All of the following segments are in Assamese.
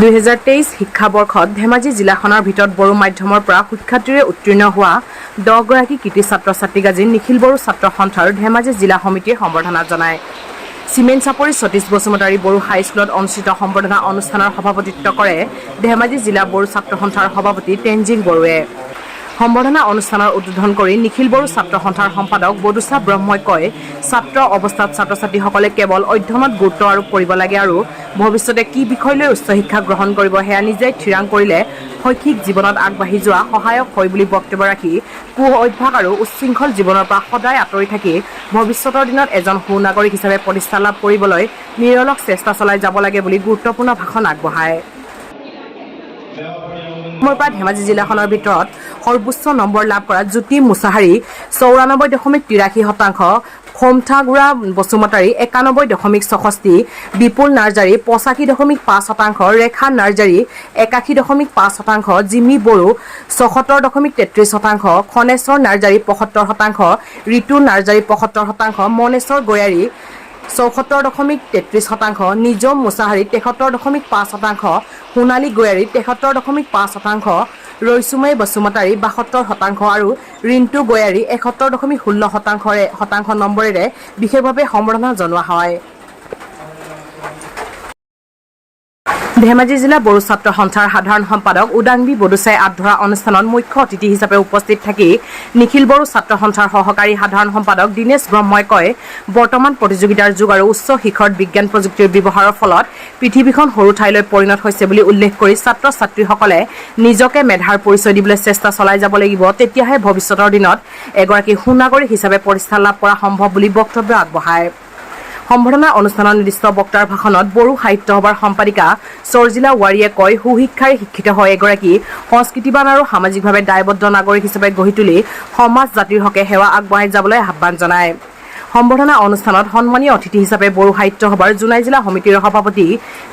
2023 শিক্ষাবৰ্ষত ধেমাজি জিলাখনৰ ভিতৰত বড়ো মাধ্যমৰ পৰা সুখ্যাতিৰে উত্তীৰ্ণ হোৱা 10 গৰাকী কৃতি ছাত্ৰ-ছাত্ৰীক আজি নিখিল বড়ো ছাত্ৰ সন্থা আৰু ধেমাজি জিলা সমিতিয়ে সম্বৰ্ধনা জনায়। চিমেণ্ট চাপৰি সতীশ বসুমতাৰী বড়ো হাইস্কুলত অনুষ্ঠিত সম্বৰ্ধনা অনুষ্ঠানৰ সভাপতিত্ব কৰে ধেমাজি জিলা বড়ো ছাত্ৰ সন্থাৰ সভাপতি তেঞ্জিং বড়োৱে। সম্বৰ্ধনা অনুষ্ঠানৰ উদ্বোধন কৰি নিখিল বড়ো ছাত্ৰ সন্থাৰ সম্পাদক বডুচা ব্ৰহ্মই কয়, ছাত্ৰ অৱস্থাত ছাত্ৰ-ছাত্ৰীসকলে কেৱল অধ্যয়নত গুৰুত্ব আৰোপ কৰিব লাগে আৰু ভৱিষ্যতে কি বিষয় লৈ উচ্চ শিক্ষা গ্ৰহণ কৰিব সেয়া নিজেই থিৰাং কৰিলে শৈক্ষিক জীৱনত আগবাঢ়ি যোৱা সহায়ক হয় বুলি বক্তব্য ৰাখি কু অভ্যাস আৰু উচ্ছৃংখল জীৱনৰ পৰা সদায় আঁতৰি থাকি ভৱিষ্যতৰ দিনত এজন সুনাগৰিক হিচাপে প্ৰতিষ্ঠা লাভ কৰিবলৈ নিৰলস চেষ্টা চলাই যাব লাগে বুলি গুৰুত্বপূৰ্ণ ভাষণ আগবঢ়ায়। পৰা ধেমাজি জিলাখনৰ ভিতৰত সৰ্বোচ্চ নম্বৰ লাভ কৰা জ্যোতি মুছাহাৰী 94.83%, খোমঠাগুৰা বসুমতাৰী 91.64%, বিপুল নাৰ্জাৰী 85.5%, ৰেখা নাৰ্জাৰী 81.5%, জিমি বড়ো 76.33%, খনেশ্বৰ নাৰ্জাৰী 75%, ঋতু নাৰ্জাৰী 75%, মনেশ্বৰ গয়াৰী 74.33%, নিজম মুছাহাৰী 73.5%, সোণালী গয়াৰী 73.5%, ৰৈচুমাই বসুমতাৰী 72% আৰু ৰিণ্টু গয়াৰী 71.16% নম্বৰেৰে বিশেষভাৱে সম্বৰ্ধনা জনোৱা হয়। ধেমাজি জিলা বড়ো ছাত্ৰ সন্থাৰ সাধাৰণ সম্পাদক উদাংবি বডুচাই আধৰা অনুষ্ঠানত মুখ্য অতিথি হিচাপে উপস্থিত থাকি নিখিল বড়ো ছাত্ৰ সন্থাৰ সহকাৰী সাধাৰণ সম্পাদক দীনেশ ব্ৰহ্মই কয়, বৰ্তমান প্ৰতিযোগিতাৰ যুগ আৰু উচ্চ শিখৰত বিজ্ঞান প্ৰযুক্তিৰ ব্যৱহাৰৰ ফলত পৃথিৱীখন সৰু ঠাইলৈ পৰিণত হৈছে বুলি উল্লেখ কৰি ছাত্ৰ-ছাত্ৰীসকলে নিজকে মেধাৰ পৰিচয় দিবলৈ চেষ্টা চলাই যাব লাগিব, তেতিয়াহে ভৱিষ্যতৰ দিনত এগৰাকী সুনাগৰিক হিচাপে প্ৰতিষ্ঠা লাভ কৰা সম্ভৱ বুলি বক্তব্য আগবঢ়ায়। সম্বৰ্ধনা অনুষ্ঠানত নিৰ্দিষ্ট বক্তাৰ ভাষণত বড়ো সাহিত্য সভাৰ সম্পাদিকা চৰ্জিলা ৱাৰীয়ে কয়, সুশিক্ষাৰে শিক্ষিত হৈ এগৰাকী সংস্কৃতিবান আৰু সামাজিকভাৱে দায়বদ্ধ নাগৰিক হিচাপে গঢ়ি তুলি সমাজ জাতিৰ হকে সেৱা আগবঢ়াই যাবলৈ আহ্বান জনায়। সম্বৰ্ধনা অনুষ্ঠানত সন্মানীয় অতিথি হিচাপে বড়ো সাহিত্য সভাৰ জোনাই জিলা সমিতিৰ সভাপতি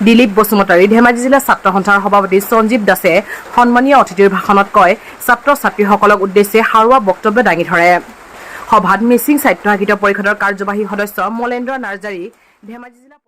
দিলীপ বসুমতাৰী, ধেমাজি জিলা ছাত্ৰ সন্থাৰ সভাপতি সঞ্জীৱ দাসে সন্মানীয় অতিথিৰ ভাষণত কয়, ছাত্ৰ-ছাত্ৰীসকলক উদ্দেশ্যে সাৰুৱা বক্তব্য দাঙি ধৰে। সভাত মিচিং স্বায়ত্তশাসিত পৰিষদৰ কাৰ্যবাহী সদস্য মলেন্দ্ৰ নাৰ্জাৰী, ধেমাজি জিলা